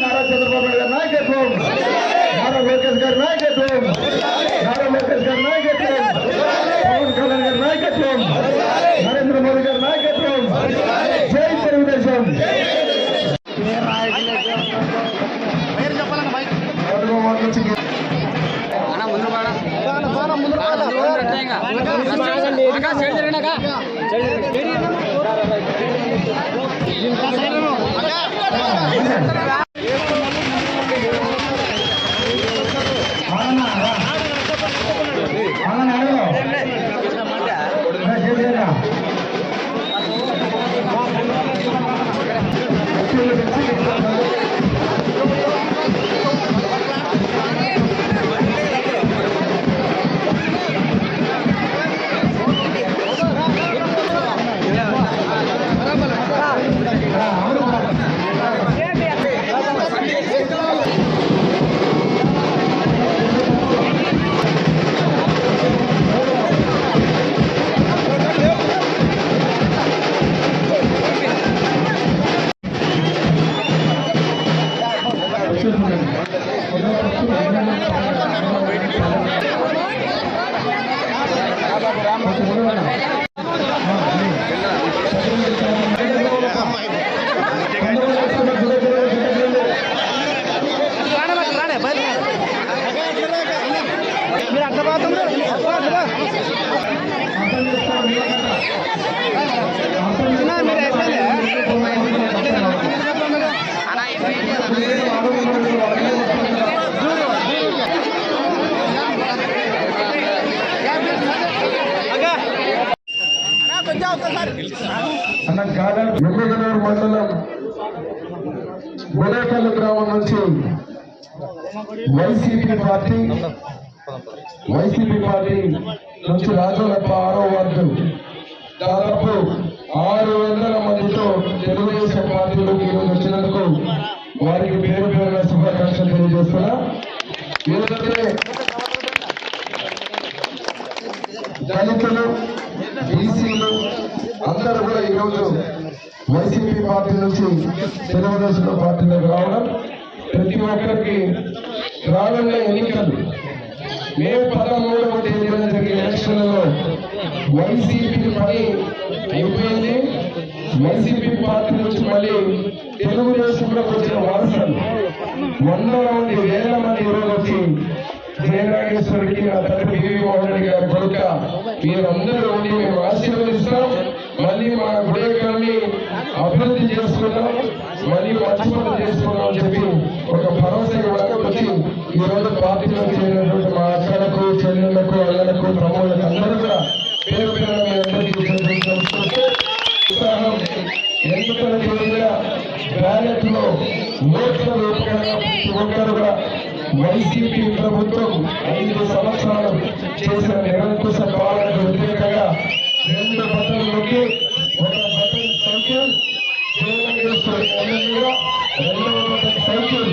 नारा चंद्रबाबु नायडू गाరి నాయకత్వం, నారా లోకేష్ గారి నాయకత్వం, నారా లోకేష్ గారి నాయకత్వం, పవన్ కళ్యాణ్ గారి నాయకత్వం, నరేంద్ర మోదీ గారి నాయకత్వం. జై తెలుగుదేశం. ఎమ్మెగనూరు మండలం గొడేపల్లి గ్రామం నుంచి వైసీపీ పార్టీ నుంచి రాజోలప్ప 6వ వార్డు దాదాపు 600 మందితో తెలుగుదేశం పార్టీలోకి ఈరోజు వచ్చినందుకు వారికి పేరు పేరున శుభాకాంక్షలు తెలియజేస్తున్నా. ఎందుకంటే దళితులు, బీసీలు అందరూ కూడా ఈరోజు వైసీపీ పార్టీ నుంచి తెలుగుదేశం పార్టీలోకి రావడం, ప్రతి ఒక్కరికి రానున్న ఎన్నికలు మే 13వ తేదీన జరిగే ఎలక్షన్లలో వైసీపీ పని అయిపోయింది. వైసీపీ పార్టీ నుంచి మళ్ళీ తెలుగుదేశంలోకి వచ్చిన వారసులు 100 మంది, 1000 మంది ఈరోజు వచ్చి జయనాగేశ్వరికి నా తండ్రి బివి మోహన్ రెడ్డి గారి కొడుక మీరందరూ ఉండి మేము ఆశీర్వదిస్తాం. మళ్ళీ మా గుడేకాన్ని అభివృద్ధి చేసుకున్నాం, మళ్ళీ మంచిపనులు చేసుకున్నాం అని చెప్పి ఒక భరోసా ఇవ్వడానికి వచ్చి ఈ రోజు పార్టీలో చేరినటువంటి మా అక్కలకు, చెల్లెళ్లకు, అన్నలకు, తమ్ముళ్ళకు అందరూ కూడా పేరు పేరు మీ అందరికీ ఉత్సాహం. ఎన్నికల జరిగిన బ్యాలెట్ లో ఓట్ల రూపంగా ప్రతి ఒక్కరు కూడా వైసీపీ ప్రభుత్వం 5 సంవత్సరాలు చేసిన నిరంకుశ పాలనకు వ్యతిరేకంగా 2 బటన్లకి ఒక బటన్ సైకిల్ ఎమ్మెల్యేగా, 2వ బటన్ సైకిల్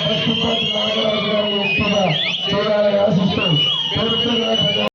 బస్సు నాగరాజు గారిని ఎంపీగా చేయాలని ఆశిస్తూ